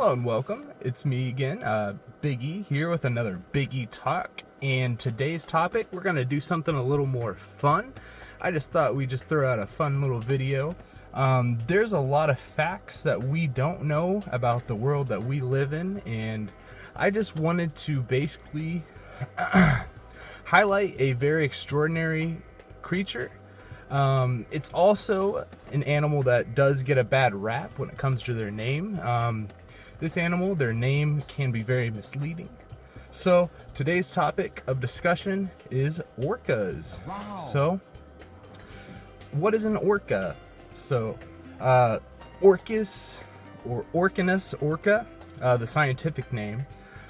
Hello and welcome. It's me again, Biggie, here with another Biggie Talk. And today's topic, we're going to do something a little more fun. I just thought we'd just throw out a fun little video. There's a lot of facts that we don't know about the world that we live in, and I just wanted to basically highlight a very extraordinary creature. It's also an animal that does get a bad rap when it comes to their name. This animal, their name can be very misleading. So today's topic of discussion is orcas. Wow. So what is an orca? So Orcas or Orcinus Orca, the scientific name,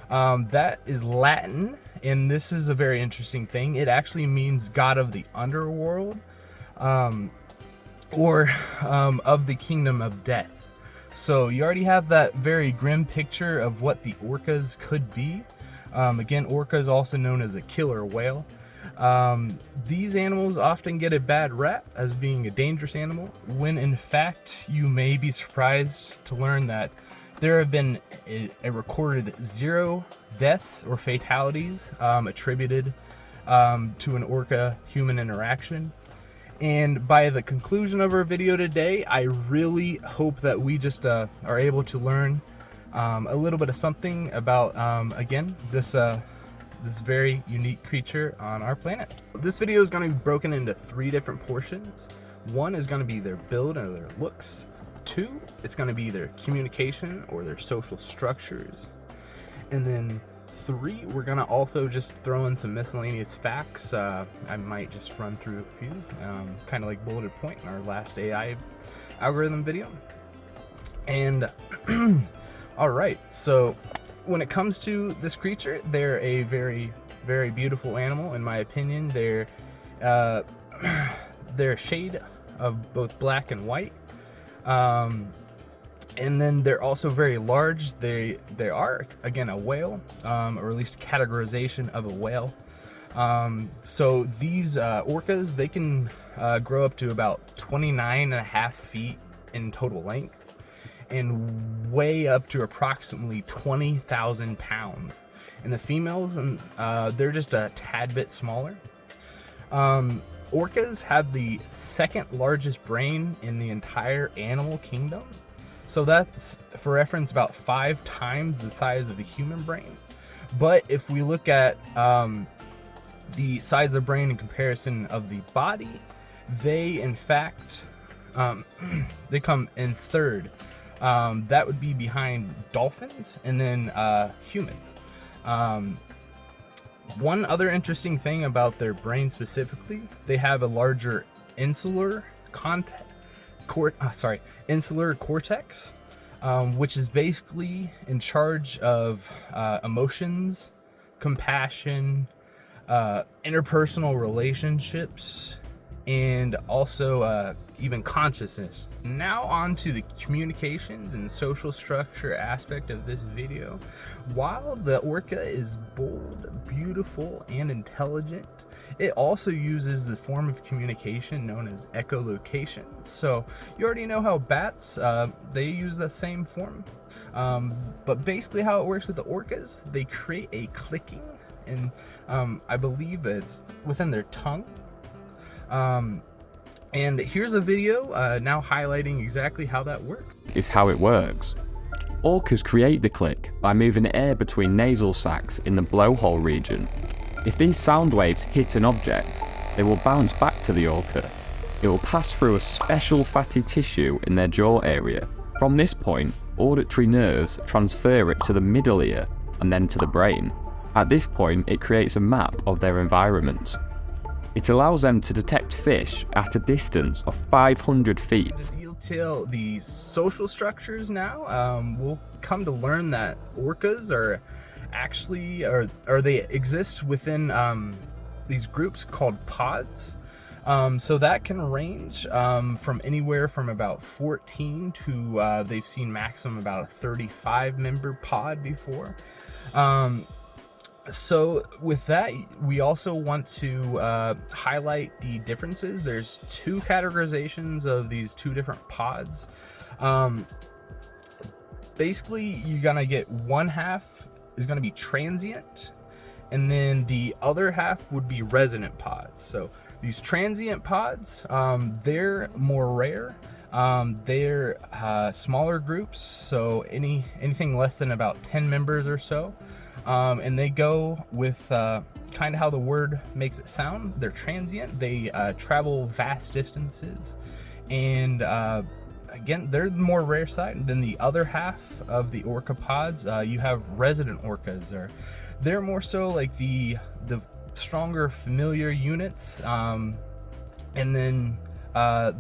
that is Latin, and this is a very interesting thing. It actually means god of the underworld, or of the kingdom of death. So you already have that very grim picture of what the orcas could be. Again, orca is also known as a killer whale. These animals often get a bad rap as being a dangerous animal, when in fact you may be surprised to learn that there have been a recorded 0 deaths or fatalities attributed to an orca-human interaction. And by the conclusion of our video today, I really hope that we just are able to learn a little bit of something about, again, this very unique creature on our planet. This video is going to be broken into 3 different portions. 1 is going to be their build or their looks. 2, it's going to be their communication or their social structures. And then 3, we're going to also just throw in some miscellaneous facts. I might just run through a few, kind of like bulleted point in our last AI algorithm video. And alright, so when it comes to this creature, they're a very, very beautiful animal in my opinion. They're a shade of both black and white. And then they're also very large. They are, again, a whale, or at least categorization of a whale. So these orcas, they can grow up to about 29.5 feet in total length, and weigh up to approximately 20,000 pounds. And the females, they're just a tad bit smaller. Orcas have the 2nd largest brain in the entire animal kingdom. So that's, for reference, about 5 times the size of the human brain. But if we look at the size of the brain in comparison of the body, they in fact, they come in 3rd. That would be behind dolphins and then humans. One other interesting thing about their brain specifically, they have a larger insular cortex, which is basically in charge of emotions, compassion, interpersonal relationships, and also even consciousness. Now on to the communications and social structure aspect of this video. While the orca is bold, beautiful, and intelligent, it also uses the form of communication known as echolocation. So you already know how bats, they use the same form. But basically how it works with the orcas, they create a clicking, and I believe it's within their tongue. And here's a video now highlighting exactly how that works. Is how it works. Orcas create the click by moving air between nasal sacs in the blowhole region. If these sound waves hit an object, they will bounce back to the orca. It will pass through a special fatty tissue in their jaw area. From this point, auditory nerves transfer it to the middle ear and then to the brain. At this point, it creates a map of their environment. It allows them to detect fish at a distance of 500 feet. To detail these social structures now, we'll come to learn that orcas are actually, or they exist within these groups called pods. So that can range from anywhere from about 14 to they've seen maximum about a 35 member pod before. So with that, we also want to highlight the differences. There's 2 categorizations of these 2 different pods. basically you're gonna get one half is gonna be transient, and then the other half would be resident pods. So these transient pods, they're more rare. They're smaller groups, so anything less than about 10 members or so. And they go with kind of how the word makes it sound. They're transient. They travel vast distances, and again, they're the more rare side. Then the other half of the orca pods, you have resident orcas, or they're more so like the stronger familiar units, and then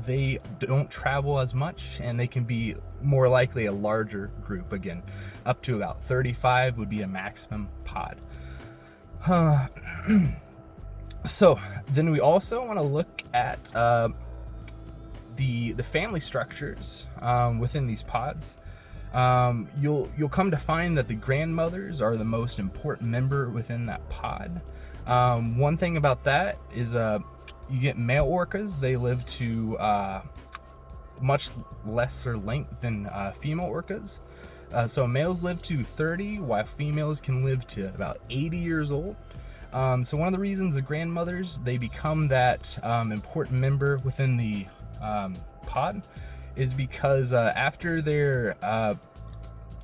they don't travel as much, and they can be more likely a larger group. Again, up to about 35 would be a maximum pod. So then we also want to look at the family structures within these pods. You'll come to find that the grandmothers are the most important member within that pod. One thing about that is you get male orcas. They live to much lesser length than female orcas. So males live to 30, while females can live to about 80 years old. So one of the reasons the grandmothers, they become that important member within the pod is because after their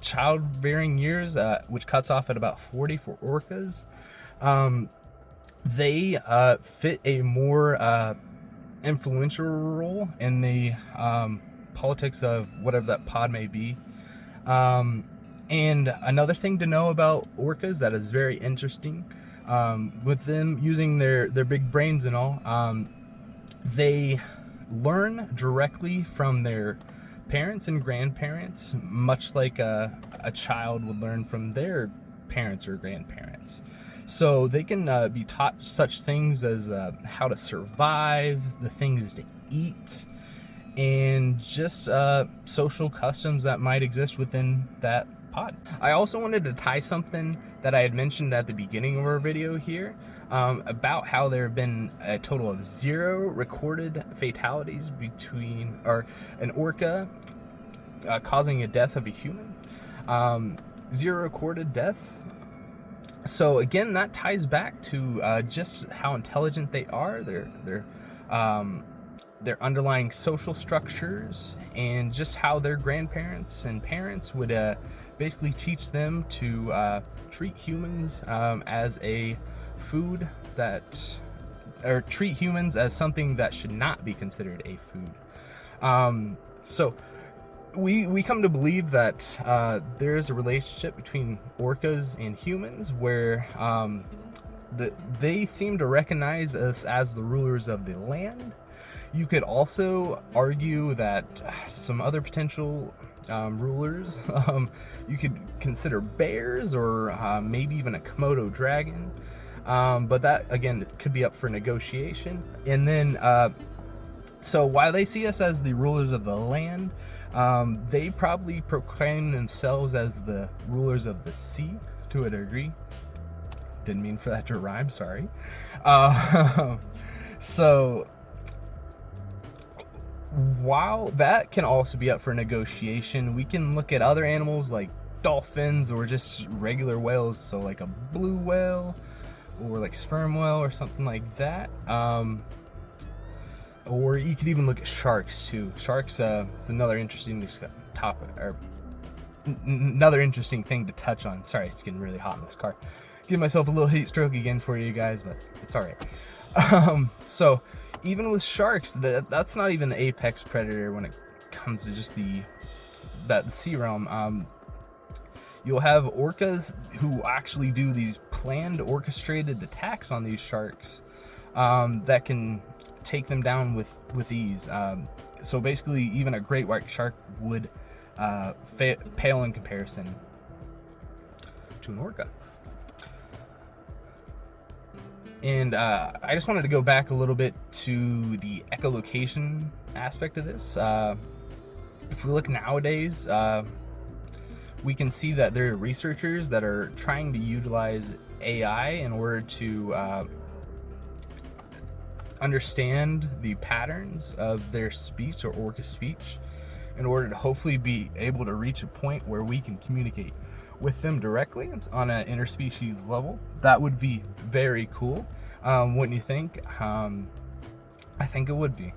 childbearing years, which cuts off at about 40 for orcas, they fit a more influential role in the politics of whatever that pod may be. And another thing to know about orcas that is very interesting, with them using their big brains and all, they learn directly from their parents and grandparents, much like a child would learn from their parents or grandparents. So they can be taught such things as how to survive, the things to eat, and just social customs that might exist within that pod. I also wanted to tie something that I had mentioned at the beginning of our video here, about how there have been a total of 0 recorded fatalities between, or an orca causing a death of a human. 0 recorded deaths. So again, that ties back to just how intelligent they are, their underlying social structures, and just how their grandparents and parents would basically teach them to treat humans as a food or treat humans as something that should not be considered a food. So we come to believe that there is a relationship between orcas and humans where they seem to recognize us as the rulers of the land. You could also argue that some other potential rulers, you could consider bears, or maybe even a Komodo dragon. But that, again, could be up for negotiation. And then, so while they see us as the rulers of the land, they probably proclaim themselves as the rulers of the sea to a degree. Didn't mean for that to rhyme, sorry. So while that can also be up for negotiation, we can look at other animals like dolphins or just regular whales, so like a blue whale or like sperm whale or something like that. Or you could even look at sharks too. Sharks is another interesting topic, or another interesting thing to touch on. Sorry, it's getting really hot in this car. Give myself a little heat stroke again for you guys, but it's all right. So even with sharks, that's not even the apex predator when it comes to just the sea realm. You'll have orcas who actually do these planned, orchestrated attacks on these sharks that can take them down with ease. So basically, even a great white shark would pale in comparison to an orca. And I just wanted to go back a little bit to the echolocation aspect of this. If we look nowadays, we can see that there are researchers that are trying to utilize AI in order to understand the patterns of their speech, or orca speech, in order to hopefully be able to reach a point where we can communicate with them directly on an interspecies level. That would be very cool, wouldn't you think? I think it would be.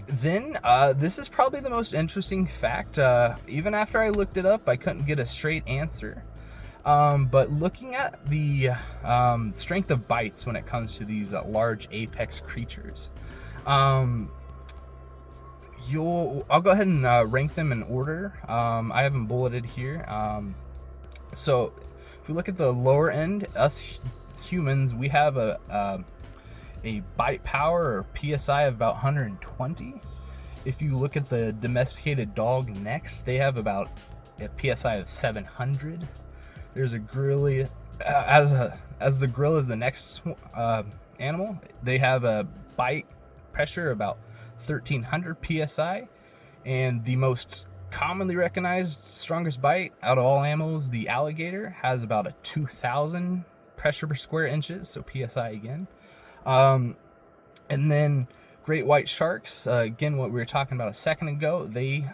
Then this is probably the most interesting fact. Even after I looked it up, I couldn't get a straight answer. But looking at the strength of bites when it comes to these large apex creatures, I'll go ahead and rank them in order. I have them bulleted here. So if we look at the lower end, us humans, we have a bite power or PSI of about 120. If you look at the domesticated dog next, they have about a PSI of 700. There's a gorilla, as the gorilla is the next animal, they have a bite pressure about 1300 PSI, and the most commonly recognized strongest bite out of all animals, the alligator, has about a 2000 pressure per square inches, so PSI again. And then great white sharks, again, what we were talking about a second ago, they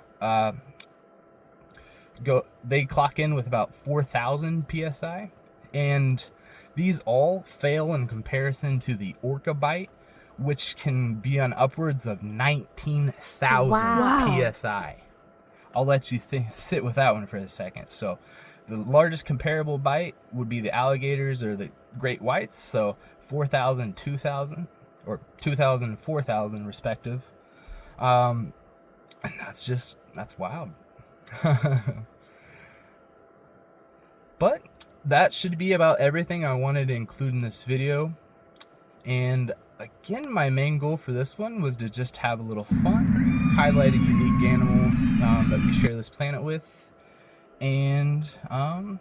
clock in with about 4,000 PSI, and these all fail in comparison to the orca bite, which can be on upwards of 19,000 PSI. I'll let you sit with that one for a second. So the largest comparable bite would be the alligators or the great whites, so 4,000, 2,000, or 2,000, 4,000 respective. And that's wild. But that should be about everything I wanted to include in this video. And again, my main goal for this one was to just have a little fun, highlight a unique animal that we share this planet with, and I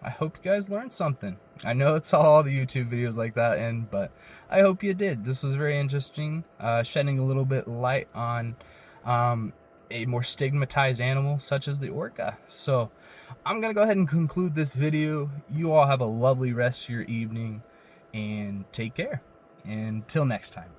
hope you guys learned something. I know it's all the YouTube videos like that end, but I hope you did. This was very interesting, shedding a little bit light on a more stigmatized animal such as the orca. So I'm gonna go ahead and conclude this video. You all have a lovely rest of your evening, and take care. Until next time.